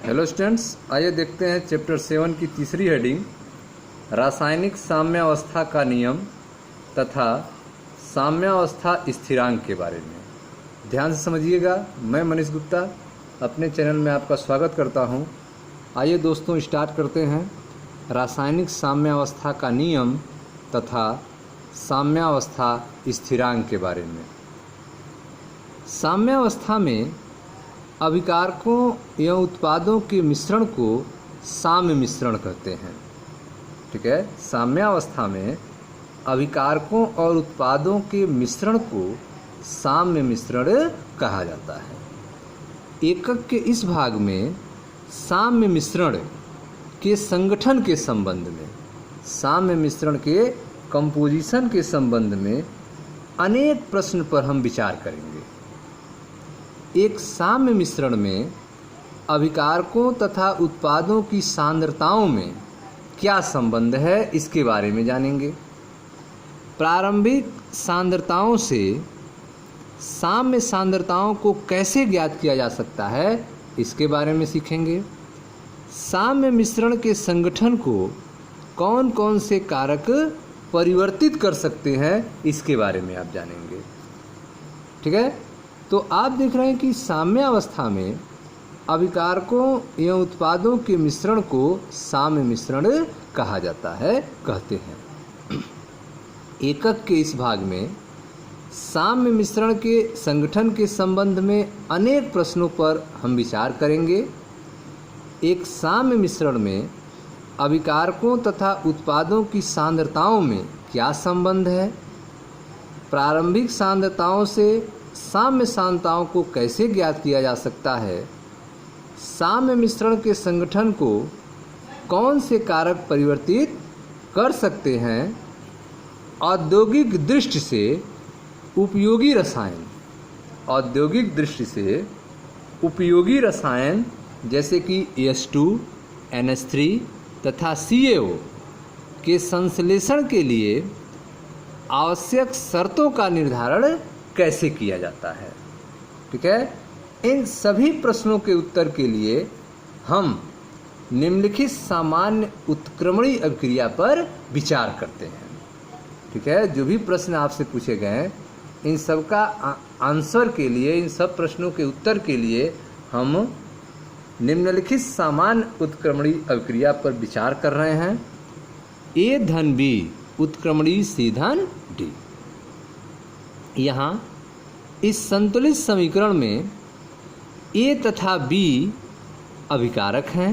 Hello students, आइए देखते हैं चैप्टर 7 की तीसरी हेडिंग रासायनिक साम्यावस्था का नियम तथा साम्यावस्था स्थिरांक के बारे में। ध्यान से समझिएगा। मैं मनीष गुप्ता अपने चैनल में आपका स्वागत करता हूं। आइए दोस्तों, स्टार्ट करते हैं रासायनिक साम्यावस्था का नियम तथा साम्यावस्था स्थिरांक के बारे में। साम्यावस्था में अभिकारकों या उत्पादों के मिश्रण को साम्य मिश्रण कहते हैं। ठीक है, साम्यावस्था में अभिकारकों और उत्पादों के मिश्रण को साम्य मिश्रण कहा जाता है। एकक के इस भाग में साम्य मिश्रण के संगठन के संबंध में, साम्य मिश्रण के कंपोजिशन के संबंध में अनेक प्रश्न पर हम विचार करेंगे। एक साम्य मिश्रण में अभिकारकों तथा उत्पादों की सांद्रताओं में क्या संबंध है, इसके बारे में जानेंगे। प्रारंभिक सांद्रताओं से साम्य सांद्रताओं को कैसे ज्ञात किया जा सकता है, इसके बारे में सीखेंगे। साम्य मिश्रण के संगठन को कौन कौन से कारक परिवर्तित कर सकते हैं, इसके बारे में आप जानेंगे। ठीक है, तो आप देख रहे हैं कि साम्यावस्था में अभिकारकों एवं उत्पादों के मिश्रण को साम्य मिश्रण कहा जाता है, कहते हैं। एकक के इस भाग में साम्य मिश्रण के संगठन के संबंध में अनेक प्रश्नों पर हम विचार करेंगे। एक साम्य मिश्रण में अभिकारकों तथा उत्पादों की सांद्रताओं में क्या संबंध है, प्रारंभिक सांद्रताओं से साम्य सांद्रताओं को कैसे ज्ञात किया जा सकता है, साम्य मिश्रण के संगठन को कौन से कारक परिवर्तित कर सकते हैं, औद्योगिक दृष्टि से उपयोगी रसायन, औद्योगिक दृष्टि से उपयोगी रसायन जैसे कि H2, NH3 तथा CaO के संश्लेषण के लिए आवश्यक शर्तों का निर्धारण कैसे किया जाता है। ठीक है, इन सभी प्रश्नों के उत्तर के लिए हम निम्नलिखित सामान्य उत्क्रमणीय अभिक्रिया पर विचार करते हैं। ठीक है, जो भी प्रश्न आपसे पूछे गए इन सब का आंसर के लिए, इन सब प्रश्नों के उत्तर के लिए हम निम्नलिखित सामान्य उत्क्रमणीय अभिक्रिया पर विचार कर रहे हैं। A धन B उत्क्रमणीय C धन D। यहाँ इस संतुलित समीकरण में A तथा B अभिकारक हैं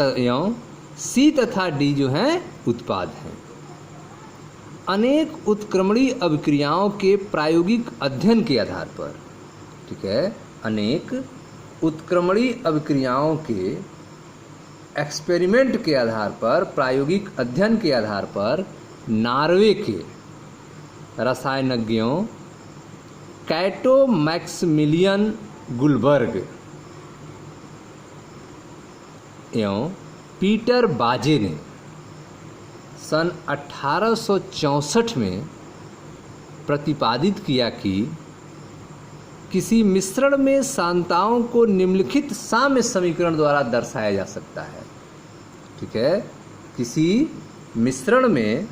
एवं C तथा D जो हैं उत्पाद हैं। अनेक उत्क्रमणीय अभिक्रियाओं के प्रायोगिक अध्ययन के आधार पर, ठीक है, अनेक उत्क्रमणीय अभिक्रियाओं के एक्सपेरिमेंट के आधार पर, प्रायोगिक अध्ययन के आधार पर नॉर्वे के रसायनज्ञों कैटो मैक्सिमिलियन गुलबर्ग एवं पीटर बाजे ने सन 1864 में प्रतिपादित किया कि किसी मिश्रण में सांद्रताओं को निम्नलिखित साम्य समीकरण द्वारा दर्शाया जा सकता है। ठीक है, किसी मिश्रण में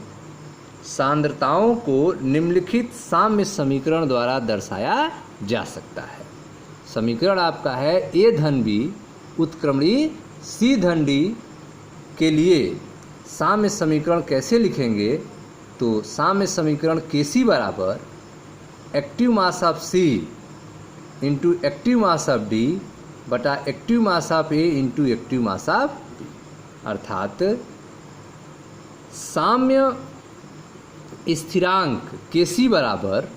सांद्रताओं को निम्नलिखित साम्य समीकरण द्वारा दर्शाया जा सकता है। समीकरण आपका है A धन B उत्क्रमणीय C धन D के लिए साम्य समीकरण कैसे लिखेंगे, तो साम्य समीकरण Kc बराबर active mass of C into active mass of D बटा active mass of A into active mass of B, अर्थात साम्य स्थिरांक Kc बराबर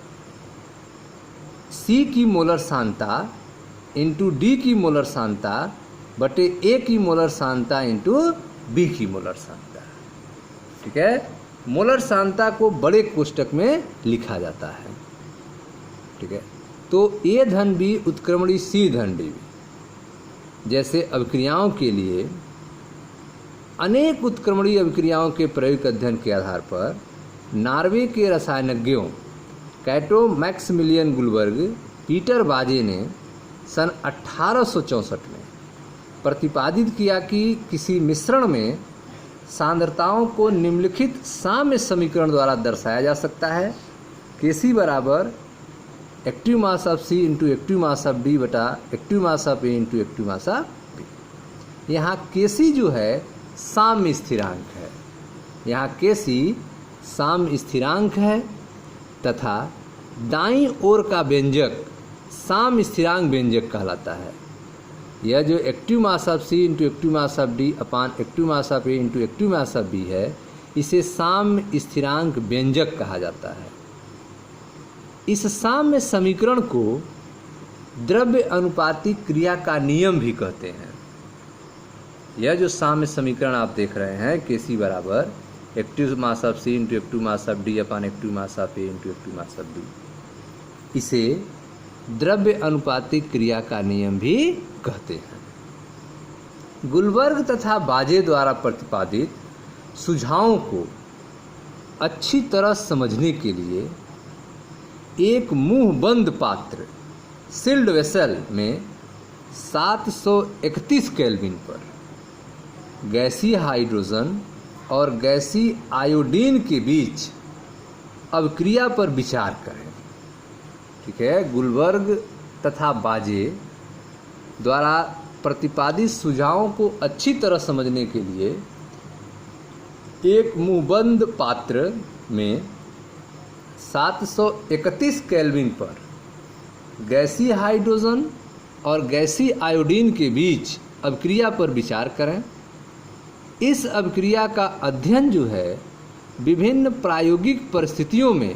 C की मोलर सांद्रता इंटू D की मोलर सांद्रता बटे A की मोलर सांद्रता इंटू B की मोलर सांद्रता। ठीक है, मोलर सांद्रता को बड़े कोष्टक में लिखा जाता है। ठीक है, तो A धन B उत्क्रमणीय C धन D जैसे अभिक्रियाओं के लिए अनेक उत्क्रमणीय अभिक्रियाओं के प्रायोगिक अध्ययन के आधार पर नॉर्वे के रसायनज्ञों कैटो मैक्सिमिलियन गुलबर्ग, पीटर बाजे ने सन 1864 में प्रतिपादित किया कि किसी मिश्रण में सांद्रताओं को निम्नलिखित साम्य समीकरण द्वारा दर्शाया जा सकता है। Kc बराबर active mass of C into active mass of D बटा active mass of A into active mass of B। यहाँ Kc जो है साम्य स्थिरांक है, यहाँ Kc साम्य स्थिरांक है तथा दाईं ओर का व्यंजक साम्य स्थिरांक व्यंजक कहलाता है। यह जो active mass of C into active mass of D upon active mass of A into active mass of B है, इसे साम्य स्थिरांक व्यंजक कहा जाता है। इस साम्य समीकरण को द्रव्य अनुपातिक क्रिया का नियम भी कहते हैं। यह जो साम्य समीकरण आप देख रहे हैं Kc बराबर active mass of C into active mass of D upon active mass of A into active mass of B, इसे द्रव्य अनुपातिक क्रिया का नियम भी कहते हैं। गुलबर्ग तथा बाजे द्वारा प्रतिपादित सुझावों को अच्छी तरह समझने के लिए एक मुंह बंद पात्र सील्ड वेसल में 731 केल्विन पर गैसीय हाइड्रोजन और गैसीय आयोडीन के बीच अभिक्रिया पर विचार करें। ठीक है, गुलबर्ग तथा बाजे द्वारा प्रतिपादित सुझावों को अच्छी तरह समझने के लिए एक मुंहबंद पात्र में 731 केल्विन पर गैसीय हाइड्रोजन और गैसीय आयोडीन के बीच अभिक्रिया पर विचार करें। इस अभिक्रिया का अध्ययन जो है विभिन्न प्रायोगिक परिस्थितियों में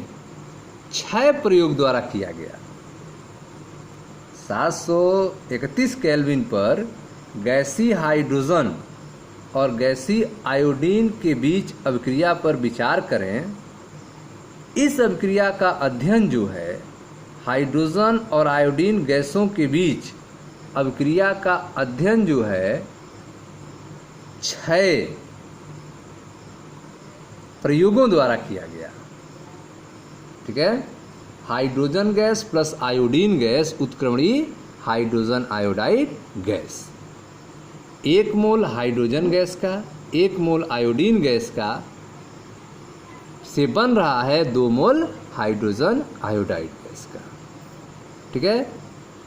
क्षय प्रयोग द्वारा किया गया। 731 केल्विन पर गैसीय हाइड्रोजन और गैसीय आयोडीन के बीच अभिक्रिया पर विचार करें। इस अभिक्रिया का अध्ययन जो है हाइड्रोजन और आयोडीन गैसों के बीच अभिक्रिया का अध्ययन जो है क्षय प्रयोगों द्वारा किया गया। ठीक है, hydrogen gas plus iodine gas उत्क्रमणीय hydrogen iodide gas. 1 mole hydrogen gas का 1 मोल आयोडीन गैस का से बन रहा है 2 मोल हाइड्रोजन आयोडाइड गैस का। ठीक है,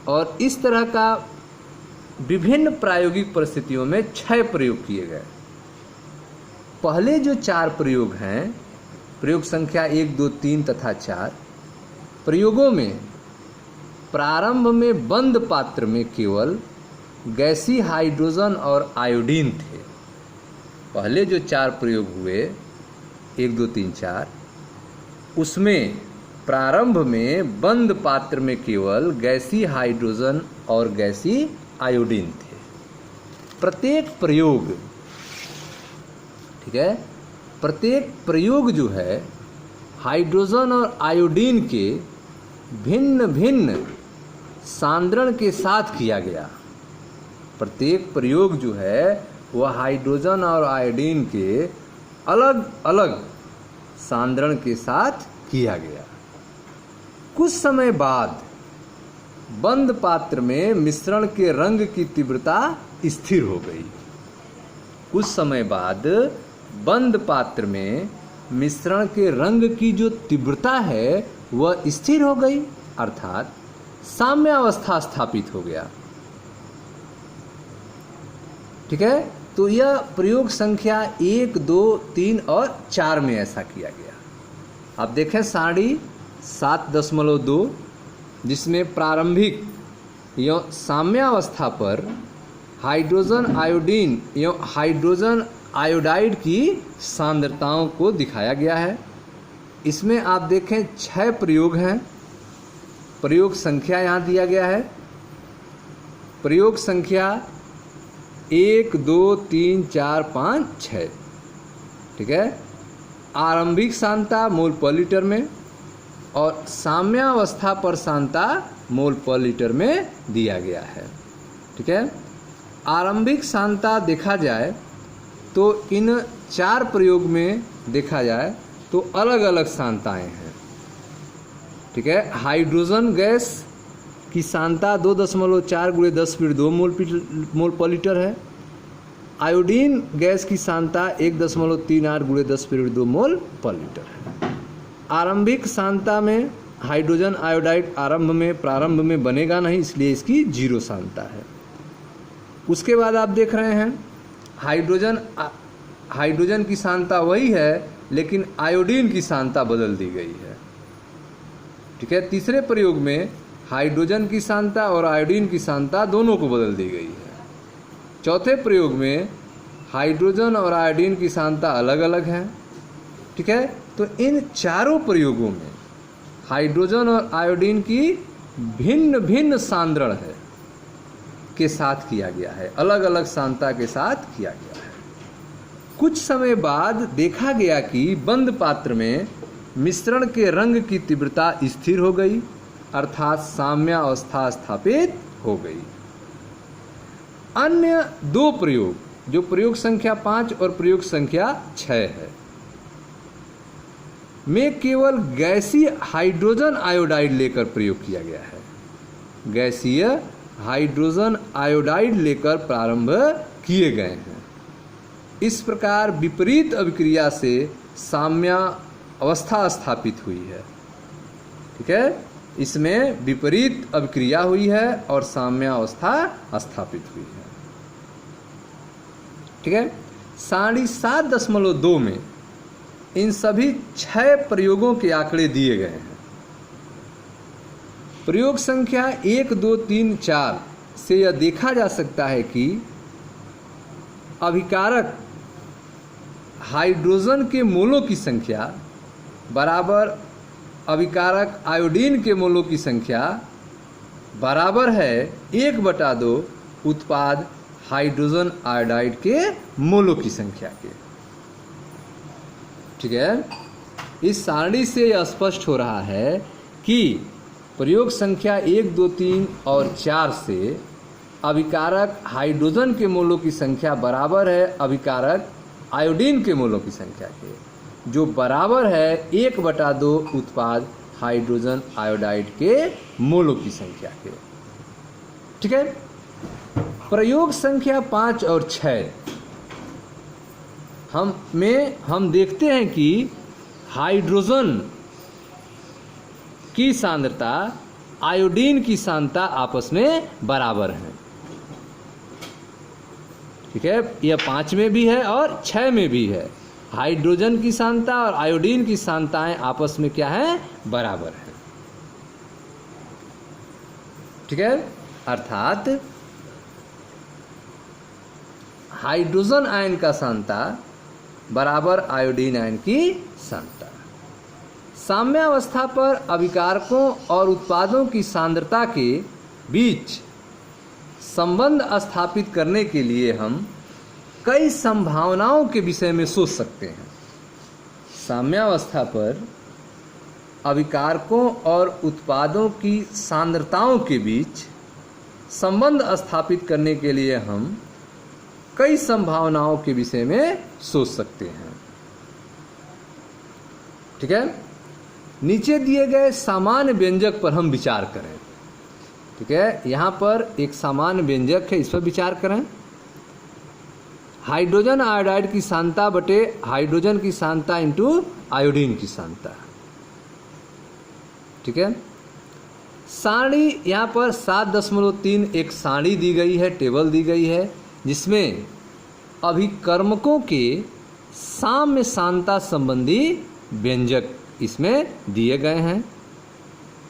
और इस तरह का विभिन्न प्रायोगिक परिस्थितियों में 6 प्रयोग किए गए। पहले जो 4 प्रयोग हैं, प्रयोग संख्या 1, 2, 3 तथा 4 प्रयोगों में प्रारंभ में बंद पात्र में केवल गैसीय हाइड्रोजन और आयोडीन थे। पहले जो 4 प्रयोग हुए 1, 2, 3, 4 उसमें प्रारंभ में बंद पात्र में केवल गैसीय हाइड्रोजन और गैसीय आयोडीन थे। प्रत्येक प्रयोग, ठीक है, प्रत्येक प्रयोग जो है हाइड्रोजन और आयोडीन के भिन्न भिन्न सांद्रण के साथ किया गया। प्रत्येक प्रयोग जो है वह हाइड्रोजन और आयोडीन के अलग अलग सांद्रण के साथ किया गया। कुछ समय बाद बंद पात्र में मिश्रण के रंग की तीव्रता स्थिर हो गई। कुछ समय बाद बंद पात्र में मिश्रण के रंग की जो तीव्रता है वह स्थिर हो गई, अर्थात साम्यावस्था स्थापित हो गया। ठीक है, तो यह प्रयोग संख्या 1, 2, 3 और 4 में ऐसा किया गया। आप देखें सारणी 7.2 जिसमें प्रारंभिक एवं साम्यावस्था पर हाइड्रोजन आयोडीन एवं हाइड्रोजन आयोडाइड की सांद्रताओं को दिखाया गया है। इसमें आप देखें 6 प्रयोग हैं। प्रयोग संख्या यहाँ दिया गया है। प्रयोग संख्या 1, 2, 3, 4, 5, 6। ठीक है, आरंभिक सांद्रता मोल पर लीटर में और साम्यावस्था पर सांद्रता मोल पर लीटर में दिया गया है। ठीक है, आरंभिक सांद्रता देखा जाए तो इन 4 प्रयोग में देखा जाए तो अलग अलग सांद्रताएं हैं। ठीक है, हाइड्रोजन गैस की सांद्रता 2.4 × 10⁻² मोल पर लीटर है। आयोडीन गैस की सांद्रता 1.38 × 10⁻² मोल पर लीटर है। आरंभिक सांद्रता में हाइड्रोजन आयोडाइड प्रारंभ में बनेगा नहीं, इसलिए इसकी 0 सांद्रता है। उसके बाद आप देख रहे हैं हाइड्रोजन की सांद्रता वही है, लेकिन आयोडीन की सांद्रता बदल दी गई है। ठीक है, तीसरे प्रयोग में हाइड्रोजन की सांद्रता और आयोडीन की सांद्रता दोनों को बदल दी गई है। चौथे प्रयोग में हाइड्रोजन और आयोडीन की सांद्रता अलग अलग है। ठीक है, तो इन चारों प्रयोगों में हाइड्रोजन और आयोडीन की भिन्न भिन्न सांद्रण है के साथ किया गया है, अलग अलग सांद्रता के साथ किया गया है। कुछ समय बाद देखा गया कि बंद पात्र में मिश्रण के रंग की तीव्रता स्थिर हो गई, अर्थात साम्यावस्था स्थापित हो गई। अन्य दो प्रयोग, जो प्रयोग संख्या 5 और प्रयोग संख्या 6 है, में केवल गैसीय हाइड्रोजन आयोडाइड लेकर प्रयोग किया गया है। गैसीय हाइड्रोजन आयोडाइड लेकर प्रारंभ किए गए हैं। इस प्रकार विपरीत अभिक्रिया से साम्यावस्था स्थापित हुई है। ठीक है, इसमें विपरीत अभिक्रिया हुई है और साम्यावस्था स्थापित हुई है। ठीक है, सारणी 7.2 में इन सभी 6 प्रयोगों के आंकड़े दिए गए हैं। प्रयोग संख्या 1, 2, 3, 4 से यह देखा जा सकता है कि अभिकारक हाइड्रोजन के मोलों की संख्या बराबर अभिकारक आयोडीन के मोलों की संख्या बराबर है 1/2 उत्पाद हाइड्रोजन आयोडाइड के मोलों की संख्या के। ठीक है, इस सारणी से यह स्पष्ट हो रहा है कि प्रयोग संख्या 1, 2, 3 और 4 से अभिकारक हाइड्रोजन के मोलों की संख्या बराबर है अभिकारक आयोडीन के मोलों की संख्या के, जो बराबर है 1/2 उत्पाद हाइड्रोजन आयोडाइड के मोलों की संख्या के। ठीक है, प्रयोग संख्या 5 और 6 हम देखते हैं कि हाइड्रोजन की सांद्रता आयोडीन की सांद्रता आपस में बराबर है। ठीक है, यह 5 में भी है और 6 में भी है। हाइड्रोजन की सांद्रता और आयोडीन की सांद्रताएं आपस में क्या है, बराबर है। ठीक है, अर्थात हाइड्रोजन आयन का सांद्रता बराबर आयोडीन आयन की सांद्रता। साम्यावस्था पर अभिकारकों और उत्पादों की सांद्रता के बीच संबंध स्थापित करने के लिए हम कई संभावनाओं के विषय में सोच सकते हैं। साम्यावस्था पर अभिकारकों और उत्पादों की सांद्रताओं के बीच संबंध स्थापित करने के लिए हम कई संभावनाओं के विषय में सोच सकते हैं। ठीक है, नीचे दिए गए सामान्य व्यंजक पर हम विचार करें। ठीक है, यहाँ पर एक सामान्य व्यंजक है, इस पर विचार करें। हाइड्रोजन आयोडाइड की सांद्रता बटे हाइड्रोजन की सांद्रता इंटू आयोडीन की सांद्रता। ठीक है, सारणी यहाँ पर 7.3 एक सारणी दी गई है, टेबल दी गई है, जिसमें अभिकर्मकों के साम्य सांद्रता संबंधी व्यंजक इसमें दिए गए हैं,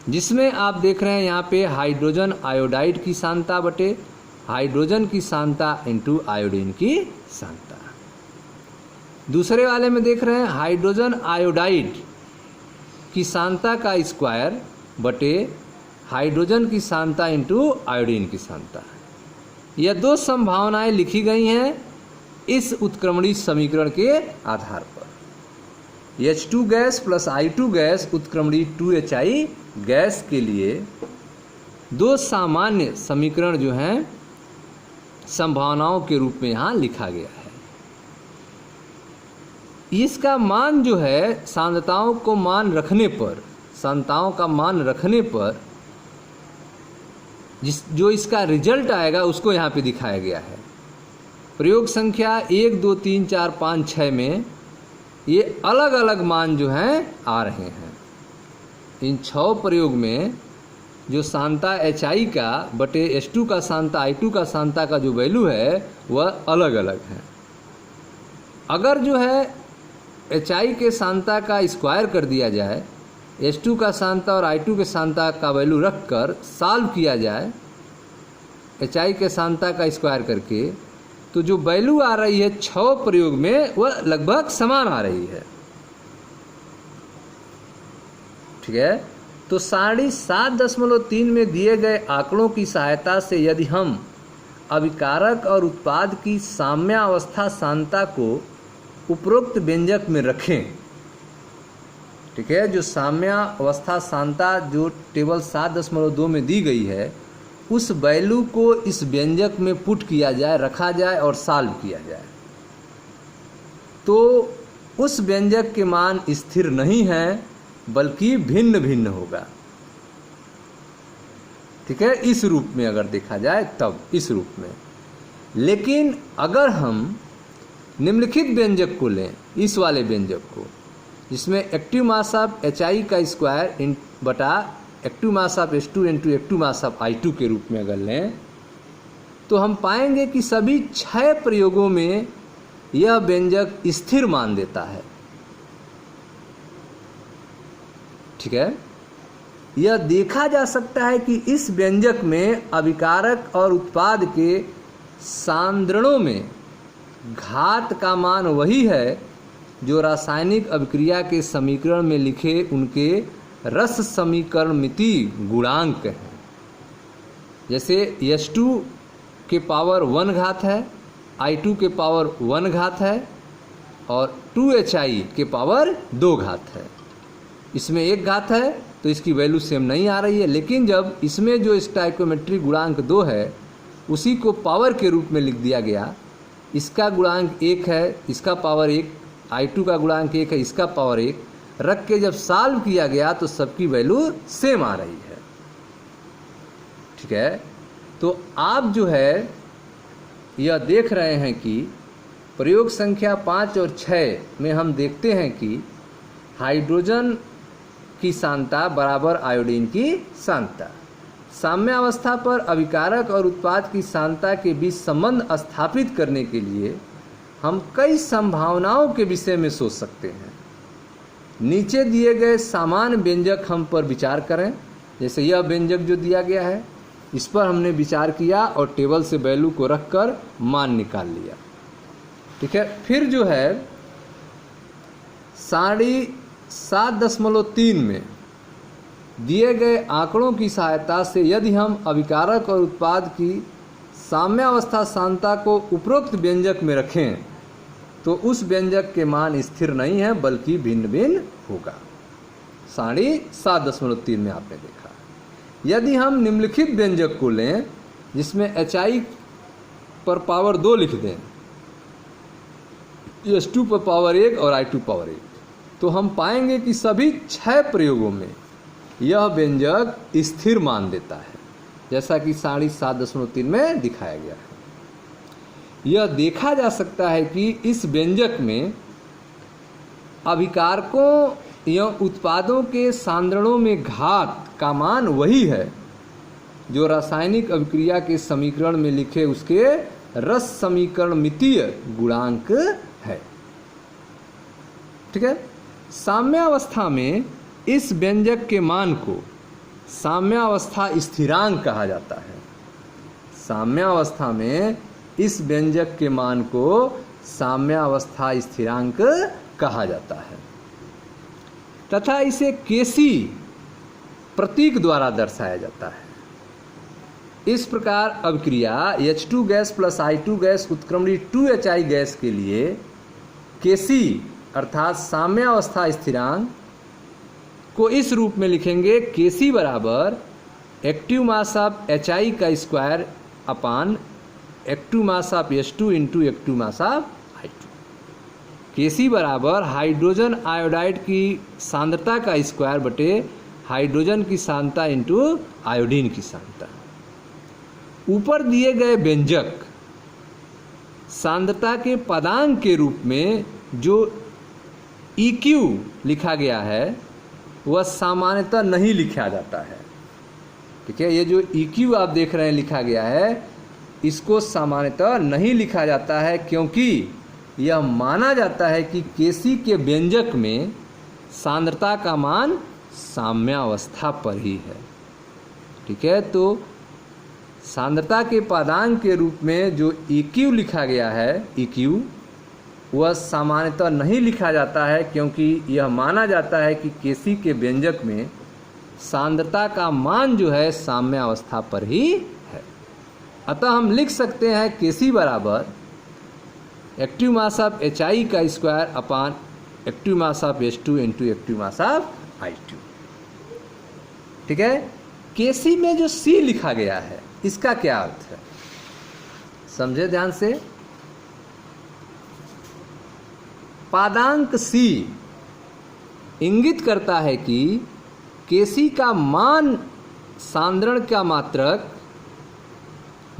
जिसमें आप देख रहे हैं यहाँ पे हाइड्रोजन आयोडाइड की सांद्रता बटे हाइड्रोजन की सांद्रता इंटू आयोडीन की सांद्रता। दूसरे वाले में देख रहे हैं हाइड्रोजन आयोडाइड की सांद्रता का स्क्वायर बटे हाइड्रोजन की सांद्रता इंटू आयोडीन की सांद्रता। यह दो संभावनाएं लिखी गई हैं इस उत्क्रमणीय समीकरण के आधार पर। H2 gas plus I2 gas उत्क्रमणीय 2HI गैस के लिए दो सामान्य समीकरण जो हैं संभावनाओं के रूप में यहाँ लिखा गया है। इसका मान जो है सांद्रताओं का मान रखने पर जो इसका रिजल्ट आएगा उसको यहाँ पे दिखाया गया है। प्रयोग संख्या 1, 2, 3, 4, 5, 6 में ये अलग अलग मान जो हैं आ रहे हैं। इन 6 प्रयोग में जो सांता HI का बटे H2 का सांता I2 का सांता का जो वैल्यू है वह अलग अलग है। अगर जो है HI के सांता का स्क्वायर कर दिया जाए, H2 का सांता और I2 के सांता का वैल्यू रख कर सॉल्व किया जाए HI के सांता का स्क्वायर करके, तो जो वैल्यू आ रही है 6 प्रयोग में वह लगभग समान आ रही है। ठीक है, तो 7.3 में दिए गए आंकड़ों की सहायता से यदि हम अभिकारक और उत्पाद की साम्यावस्था सांता को उपरोक्त व्यंजक में रखें, ठीक है, जो साम्यावस्था सांता जो टेबल 7.2 में दी गई है उस वैल्यू को इस व्यंजक में पुट किया जाए, रखा जाए और सॉल्व किया जाए, तो उस व्यंजक के मान स्थिर नहीं है बल्कि भिन्न भिन्न होगा। ठीक है, इस रूप में अगर देखा जाए तब इस रूप में। लेकिन अगर हम निम्नलिखित व्यंजक को लें, इस वाले व्यंजक को, जिसमें एक्टिव मास ऑफ HI का स्क्वायर बटा active mass of H2 into active mass of I2 के रूप में अगर लें, तो हम पाएंगे कि सभी 6 प्रयोगों में यह व्यंजक स्थिर मान देता है। ठीक है, यह देखा जा सकता है कि इस व्यंजक में अभिकारक और उत्पाद के सांद्रणों में घात का मान वही है जो रासायनिक अभिक्रिया के समीकरण में लिखे उनके रस समीकरणमितीय गुणांक हैं। जैसे H2 के पावर 1 घात है, I2 के पावर 1 घात है और 2HI के पावर 2 घात है। इसमें 1 घात है तो इसकी वैल्यू सेम नहीं आ रही है, लेकिन जब इसमें जो स्टोइकोमेट्रिक गुणांक 2 है उसी को पावर के रूप में लिख दिया गया, इसका गुणांक 1 है, इसका पावर 1, I2 का गुणांक 1 है, इसका पावर 1, रख के जब सॉल्व किया गया तो सबकी वैल्यू सेम आ रही है। ठीक है, तो आप जो है यह देख रहे हैं कि प्रयोग संख्या 5 और 6 में हम देखते हैं कि हाइड्रोजन की सांता बराबर आयोडीन की सांता। साम्यावस्था पर अभिकारक और उत्पाद की सांता के बीच संबंध स्थापित करने के लिए हम कई संभावनाओं के विषय में सोच सकते हैं। नीचे दिए गए सामान्य व्यंजक हम पर विचार करें। जैसे यह व्यंजक जो दिया गया है इस पर हमने विचार किया और टेबल से वैल्यू को रखकर मान निकाल लिया। ठीक है, फिर जो है 7.3 में दिए गए आंकड़ों की सहायता से यदि हम अभिकारक और उत्पाद की साम्यावस्था सांता को उपरोक्त व्यंजक में रखें तो उस व्यंजक के मान स्थिर नहीं है बल्कि भिन्न भिन्न होगा। 7.3 में आपने देखा। यदि हम निम्नलिखित व्यंजक को लें जिसमें HI पर पावर 2 लिख दें, H2 पर पावर 1 और I2 पावर 1, तो हम पाएंगे कि सभी 6 प्रयोगों में यह व्यंजक स्थिर मान देता है, जैसा कि 7.3 में दिखाया गया है। यह देखा जा सकता है कि इस व्यंजक में अभिकारकों या उत्पादों के सांद्रणों में घात का मान वही है जो रासायनिक अभिक्रिया के समीकरण में लिखे उसके रस समीकरणमितीय गुणांक है। ठीक है, साम्यावस्था में इस व्यंजक के मान को साम्यावस्था स्थिरांक कहा जाता है। साम्यावस्था में इस व्यंजक के मान को साम्यावस्था स्थिरांक कहा जाता है तथा इसे Kc प्रतीक द्वारा दर्शाया जाता है। इस प्रकार अभिक्रिया H2 gas plus I2 gas उत्क्रमणी 2HI गैस के लिए Kc अर्थात साम्यावस्था स्थिरांक को इस रूप में लिखेंगे, Kc बराबर एक्टिव मास ऑफ HI का square upon active mass of H2 into active mass of I2। Kc बराबर हाइड्रोजन आयोडाइड की सांद्रता का स्क्वायर बटे हाइड्रोजन की सांद्रता इंटू आयोडीन की सांद्रता। ऊपर दिए गए व्यंजक सांद्रता के पदांक के रूप में जो EQ लिखा गया है वह सामान्यतः नहीं लिखा जाता है। ठीक है, ये जो EQ आप देख रहे हैं लिखा गया है, इसको सामान्यतः नहीं लिखा जाता है, क्योंकि यह माना जाता है कि Kc के व्यंजक में सांद्रता का मान साम्यावस्था पर ही है। ठीक है, तो सांद्रता के पदांक के रूप में जो EQ लिखा गया है, EQ, वह सामान्यतः नहीं लिखा जाता है, क्योंकि यह माना जाता है कि Kc के व्यंजक में सांद्रता का मान जो है साम्यावस्था पर ही है। अतः हम लिख सकते हैं Kc बराबर एक्टिव मास ऑफ HI का square upon active mass of H2 into active mass of I2। ठीक है, Kc में जो C लिखा गया है इसका क्या अर्थ है, समझे ध्यान से। पादांक C इंगित करता है कि Kc का मान सांद्रण का मात्रक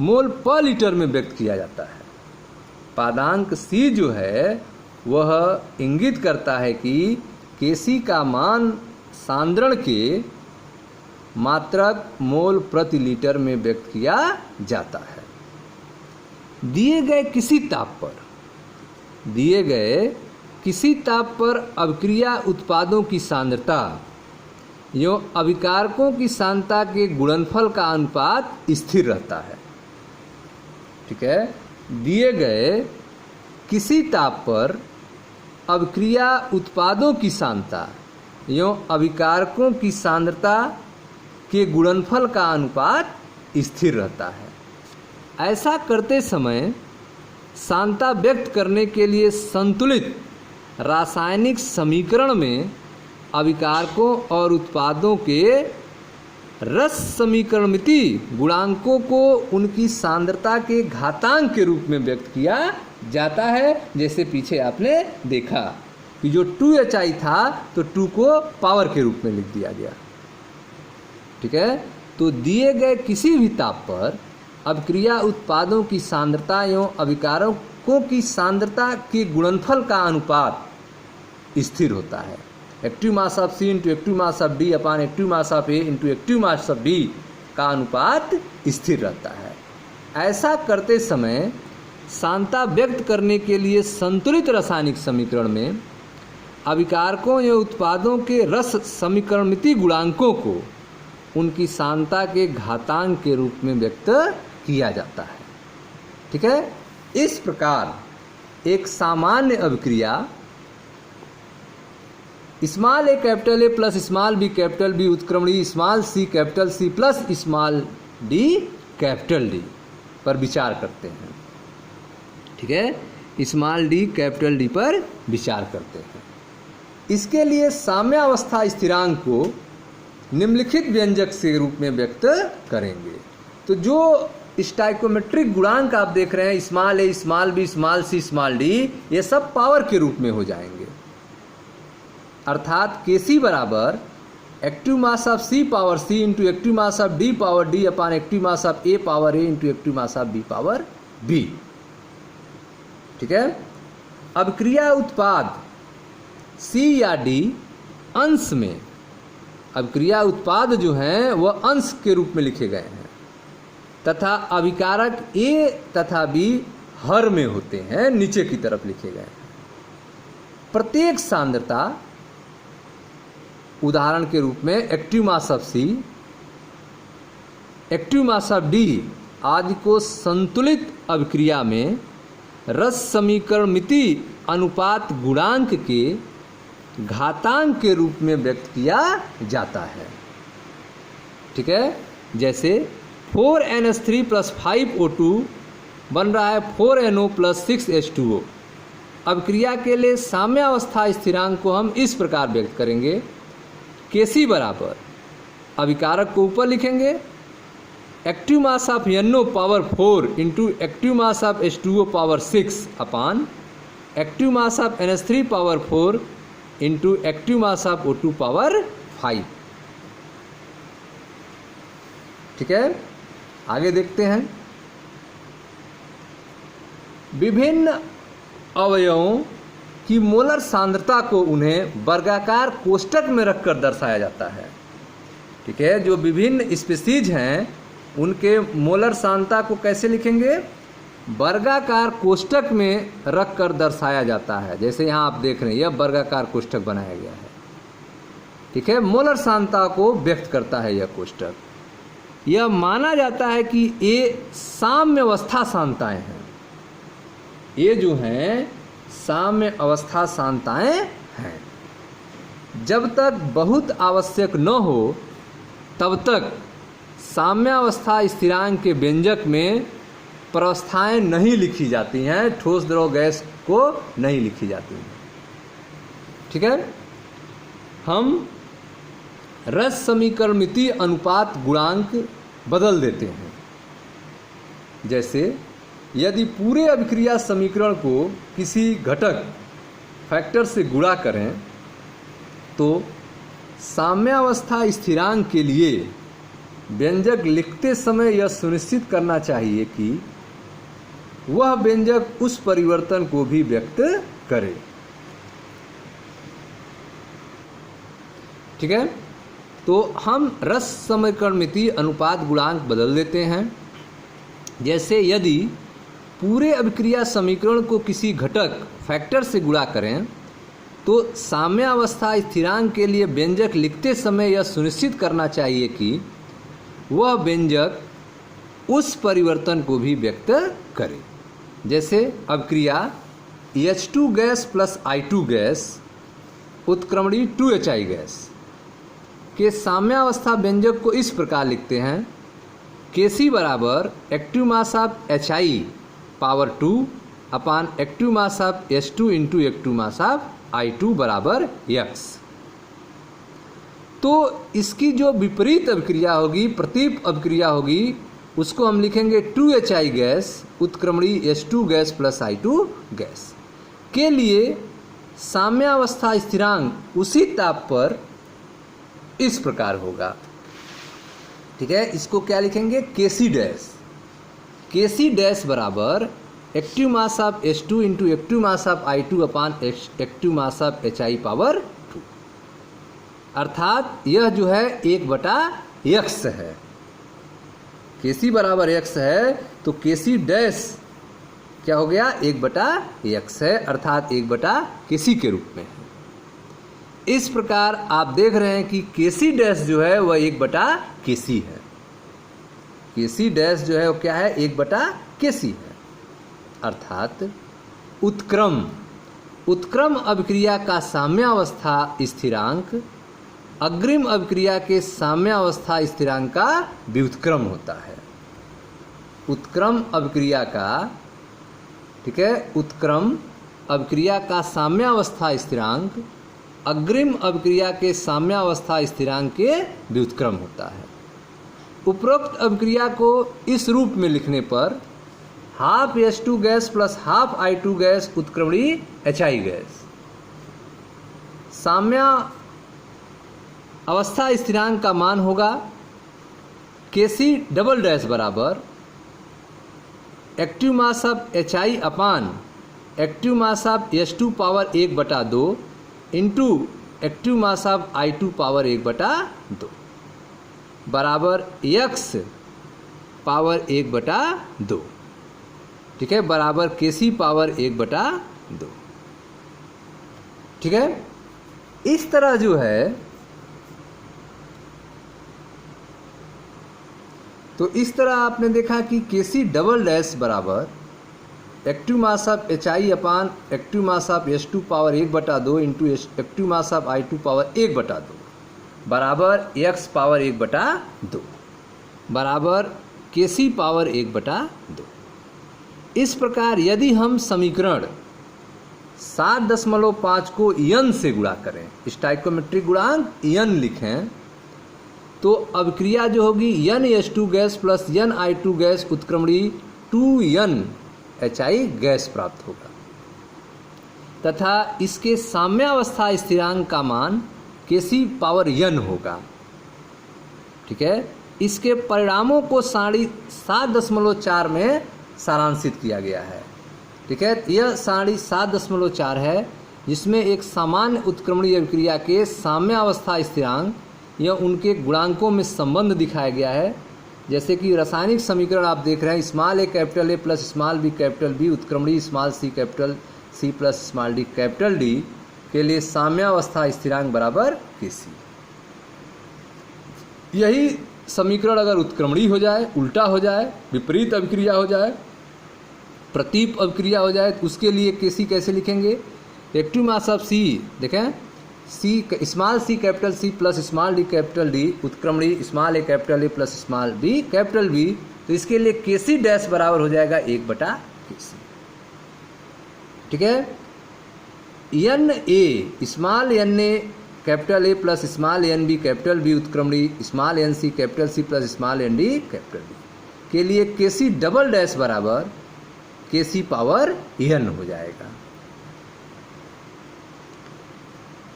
मोल पर लीटर में व्यक्त किया जाता है। पादांक C जो है वह इंगित करता है कि Kc का मान सांद्रण के मात्रक मोल प्रति लीटर में व्यक्त किया जाता है। दिए गए किसी ताप पर अभिक्रिया उत्पादों की सांद्रता एवं अभिकारकों की सांद्रता के गुणनफल का अनुपात स्थिर रहता है। ठीक है, दिए गए किसी ताप पर अभिक्रिया उत्पादों की सांद्रता एवं अभिकारकों की सांद्रता के गुणनफल का अनुपात स्थिर रहता है। ऐसा करते समय सांद्रता व्यक्त करने के लिए संतुलित रासायनिक समीकरण में अभिकारकों और उत्पादों के रस समीकरणमिति गुणांकों को उनकी सांद्रता के घातांक के रूप में व्यक्त किया जाता है। जैसे पीछे आपने देखा कि जो 2HI था तो 2 को पावर के रूप में लिख दिया गया। ठीक है, तो दिए गए किसी भी ताप पर अभिक्रिया उत्पादों की सांद्रता एवं अभिकारकों की सांद्रता के गुणनफल का अनुपात स्थिर होता है। Active mass of C into active mass of D upon active mass of A into active mass of D का अनुपात स्थिर रहता है। ऐसा करते समय सांद्रता व्यक्त करने के लिए संतुलित रासायनिक समीकरण में अभिकारकों एवं उत्पादों के रस समीकरणमिति गुणांकों को उनकी सांद्रता के घातांक के रूप में व्यक्त किया जाता है। ठीक है, इस प्रकार एक सामान्य अभिक्रिया small a capital A plus small b capital B उत्क्रमणी small c capital C plus small d capital D पर विचार करते हैं। ठीक है, स्मॉल d कैपिटल D पर विचार करते हैं। इसके लिए साम्यावस्था स्थिरांक को निम्नलिखित व्यंजक से रूप में व्यक्त करेंगे। तो जो स्टाइकोमेट्रिक गुणांक आप देख रहे हैं small a small b small c small d, ये सब पावर के रूप में हो जाएंगे। अर्थात Kc बराबर active mass of C power C into active mass of D power D upon active mass of A power A into active mass of B power B। ठीक है, अभिक्रिया उत्पाद C या D अंश में, अभिक्रिया उत्पाद जो हैं वह अंश के रूप में लिखे गए हैं तथा अभिकारक A तथा B हर में होते हैं, नीचे की तरफ लिखे गए हैं। प्रत्येक सांद्रता उदाहरण के रूप में active mass of C, active mass of D आदि को संतुलित अभिक्रिया में रस समीकरणमिति अनुपात गुणांक के घातांक के रूप में व्यक्त किया जाता है। ठीक है, जैसे 4NH3 प्लस 5O2 बन रहा है 4NO प्लस 6H2O। अभिक्रिया के लिए साम्यावस्था स्थिरांक को हम इस प्रकार व्यक्त करेंगे। Kc बराबर अभिकारक को ऊपर लिखेंगे active mass of NO power 4 into active mass of H2O power 6 upon active mass of NH3 power 4 into active mass of O2 power 5। ठीक है, आगे देखते हैं। विभिन्न अवयवों की मोलर सांद्रता को उन्हें वर्गाकार कोष्ठक में रखकर दर्शाया जाता है। ठीक है, जो विभिन्न स्पीसीज हैं उनके मोलर सांद्रता को कैसे लिखेंगे? वर्गाकार कोष्ठक में रखकर दर्शाया जाता है। जैसे यहाँ आप देख रहे हैं, यह वर्गाकार कोष्ठक बनाया गया है। ठीक है, मोलर सांद्रता को व्यक्त करता है यह कोष्ठक। यह माना जाता है कि ये साम्य अवस्था सांद्रताएं हैं। ये जो हैं साम्य अवस्था सांद्रताएं हैं। जब तक बहुत आवश्यक न हो तब तक साम्यावस्था स्थिरांक के व्यंजक में प्रावस्थाएं नहीं लिखी जाती हैं, ठोस द्रव गैस को नहीं लिखी जाती हैं। ठीक है, हम रस समीकरणमितीय अनुपात गुणांक बदल देते हैं। जैसे यदि पूरे अभिक्रिया समीकरण को किसी घटक फैक्टर से गुणा करें तो साम्यावस्था स्थिरांक के लिए व्यंजक लिखते समय यह सुनिश्चित करना चाहिए कि वह व्यंजक उस परिवर्तन को भी व्यक्त करे। ठीक है, तो हम रस समीकरणमितीय अनुपात गुणांक बदल देते हैं। जैसे यदि पूरे अभिक्रिया समीकरण को किसी घटक फैक्टर से गुणा करें तो साम्यावस्था स्थिरांक के लिए व्यंजक लिखते समय यह सुनिश्चित करना चाहिए कि वह व्यंजक उस परिवर्तन को भी व्यक्त करे। जैसे अभिक्रिया H2 gas plus I2 gas उत्क्रमणी 2HI गैस के साम्यावस्था व्यंजक को इस प्रकार लिखते हैं। Kc बराबर active mass of HI power 2 upon active mass of H2 into active mass of I2 बराबर x। तो इसकी जो विपरीत अभिक्रिया होगी, प्रतीप अभिक्रिया होगी, उसको हम लिखेंगे 2HI गैस उत्क्रमणी H2 gas plus I2 gas के लिए साम्यावस्था स्थिरांक उसी ताप पर इस प्रकार होगा। ठीक है, इसको क्या लिखेंगे? Kc dash. Kc डैश बराबर active mass of H2 into active mass of I2 upon active mass of HI power 2, अर्थात यह जो है 1/x है। Kc बराबर x है तो Kc डैश क्या हो गया? 1/x है, अर्थात 1/Kc के रूप में है। इस प्रकार आप देख रहे हैं कि Kc डैश जो है वह 1/Kc है। Kc डैश जो है वो क्या है? 1/Kc है, अर्थात उत्क्रम अभिक्रिया का साम्यावस्था स्थिरांक अग्रिम अभिक्रिया के साम्यावस्था स्थिरांक का व्युत्क्रम होता है। उत्क्रम अभिक्रिया का, ठीक है, उत्क्रम अभिक्रिया का साम्यावस्था स्थिरांक अग्रिम अभिक्रिया के साम्यावस्था स्थिरांक के व्युत्क्रम होता है। उपरोक्त अभिक्रिया को इस रूप में लिखने पर half H2 gas plus half I2 gas उत्क्रमणी HI गैस साम्या अवस्था स्थिरांक का मान होगा Kc डबल डैश बराबर active mass of HI upon active mass of H2 power 1/2 into active mass of I2 power 1/2 बराबर x पावर 1/2। ठीक है, बराबर Kc पावर 1/2। ठीक है, इस तरह जो है, तो इस तरह आपने देखा कि Kc डबल डैश बराबर active mass of HI upon active mass of H2 power 1/2 into active mass of I2 power 1/2 बराबर x पावर 1/2 बराबर Kc पावर 1/2। इस प्रकार यदि हम समीकरण 7.5 को n से गुणा करें, स्टोइकोमेट्रिक गुणांक n लिखें, तो अभिक्रिया जो होगी NH2 gas plus NI2 gas उत्क्रमणी 2NHI गैस प्राप्त होगा तथा इसके साम्यावस्था स्थिरांक का मान Kc पावर n होगा। ठीक है, इसके परिणामों को 7.4 में सारांशित किया गया है। ठीक है, यह 7.4 है, जिसमें एक सामान्य उत्क्रमणीय अभिक्रिया के साम्यावस्था स्थिरांक या उनके गुणांकों में संबंध दिखाया गया है। जैसे कि रासायनिक समीकरण आप देख रहे हैं, small a capital A plus small b capital B उत्क्रमणीय small c capital C plus small d capital D के लिए साम्यावस्था स्थिरांक बराबर Kc। यही समीकरण अगर उत्क्रमणीय हो जाए, उल्टा हो जाए, विपरीत अभिक्रिया हो जाए, प्रतीप अभिक्रिया हो जाए, तो उसके लिए Kc कैसे लिखेंगे? एक्टिव मास ऑफ C देखें, C small c capital C plus small d capital D उत्क्रमणीय small a capital A plus small b capital B, तो इसके लिए Kc डैश बराबर हो जाएगा 1/Kc। ठीक है, n a small n a capital A plus small n b capital B उत्क्रमणीय small n c capital C plus small n d capital D के लिए Kc डबल डैश बराबर Kc पावर n हो जाएगा।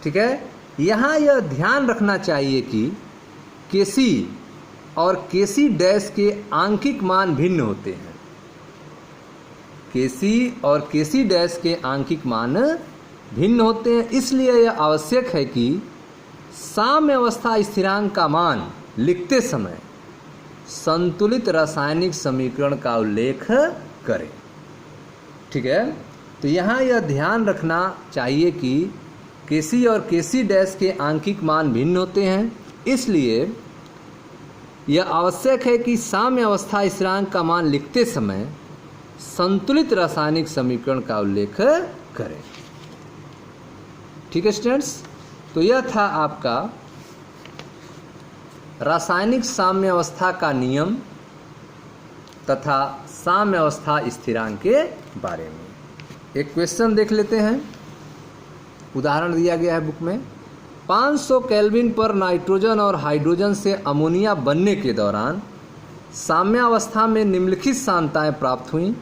ठीक है, यहाँ यह ध्यान रखना चाहिए कि Kc और Kc डैश के आंकिक मान भिन्न होते हैं। Kc और Kc डैश के आंकिक मान भिन्न होते हैं, इसलिए यह आवश्यक है कि साम्यावस्था स्थिरांक का मान लिखते समय संतुलित रासायनिक समीकरण का उल्लेख करें। ठीक है, तो यहाँ यह ध्यान रखना चाहिए कि Kc और Kc डैश के आंकिक मान भिन्न होते हैं, इसलिए यह आवश्यक है कि साम्यावस्था स्थिरांक का मान लिखते समय संतुलित रासायनिक समीकरण का उल्लेख करें। ठीक है स्टूडेंट्स, तो यह था आपका रासायनिक साम्यावस्था का नियम तथा साम्यावस्था स्थिरांक के बारे में। एक क्वेश्चन देख लेते हैं, उदाहरण दिया गया है बुक में। 500 केल्विन पर नाइट्रोजन और हाइड्रोजन से अमोनिया बनने के दौरान साम्यावस्था में निम्नलिखित सांद्रताएं प्राप्त हुई।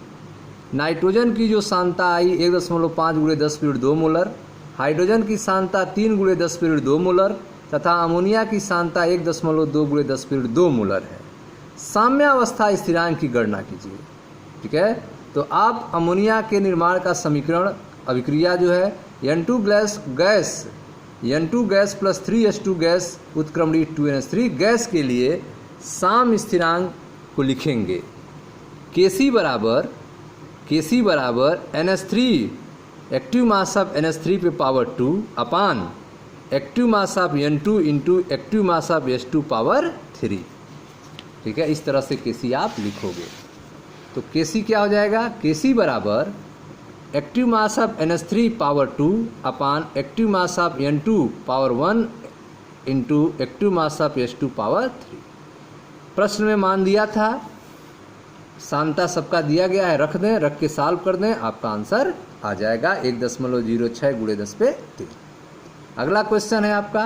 नाइट्रोजन की जो सांद्रता आई 1.5 × 10⁻² मोलर, हाइड्रोजन की सांद्रता 3 × 10⁻² मोलर तथा अमोनिया की सांद्रता 1.2 × 10⁻² मोलर है। साम्यावस्था स्थिरांक की गणना कीजिए। ठीक है, तो आप अमोनिया के निर्माण का समीकरण अभिक्रिया जो है N2 gas plus 3H2 gas उत्क्रमणीय 2NH3 गैस के लिए साम स्थिरांक को लिखेंगे। Kc बराबर NH3 active mass of NH3 पे power 2 upon active mass of N2 into active mass of H2 power 3। ठीक है, इस तरह से Kc आप लिखोगे तो Kc क्या हो जाएगा? Kc बराबर active mass of NH3 power 2 upon active mass of N2 power 1 into active mass of H2 power 3। प्रश्न में मान दिया था, सांद्रता सबका दिया गया है, रख दें, रख के सॉल्व कर दें, आपका आंसर आ जाएगा 1.06 × 10⁻3। अगला क्वेश्चन है आपका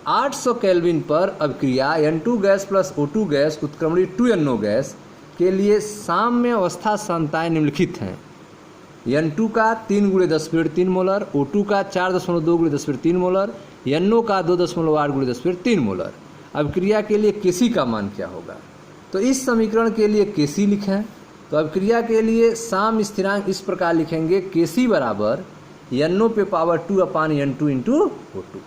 800 केल्विन पर अभिक्रिया N2 gas plus O2 gas उत्क्रमणीय 2NO गैस के लिए साम्यावस्था सांद्रताएं निम्नलिखित हैं। N2 का 3 × 10⁻3 मोलर, O2 का 4.2 × 10⁻3 मोलर, NO का 2.8 × 10⁻3 मोलर। अभिक्रिया के लिए Kc का मान क्या होगा? तो इस समीकरण के लिए Kc लिखें। तो अभिक्रिया के लिए साम स्थिरांक इस प्रकार लिखेंगे, Kc बराबर NO पे पावर 2 अपान N2 इंटू O2।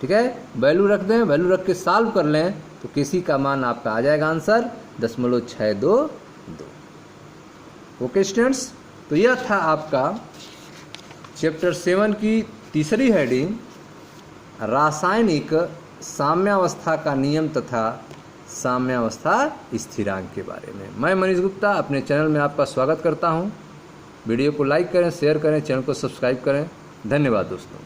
ठीक है, वैल्यू रख दें, वैल्यू रख के सॉल्व कर लें तो Kc का मान आपका आ जाएगा आंसर 0.622। ओके स्टूडेंट्स, तो यह था आपका चैप्टर 7 की तीसरी हेडिंग रासायनिक साम्यावस्था का नियम तथा साम्यावस्था स्थिरांक के बारे में। मैं मनीष गुप्ता अपने चैनल में आपका स्वागत करता हूं। वीडियो को लाइक करें, शेयर करें, चैनल को सब्सक्राइब करें। धन्यवाद दोस्तों।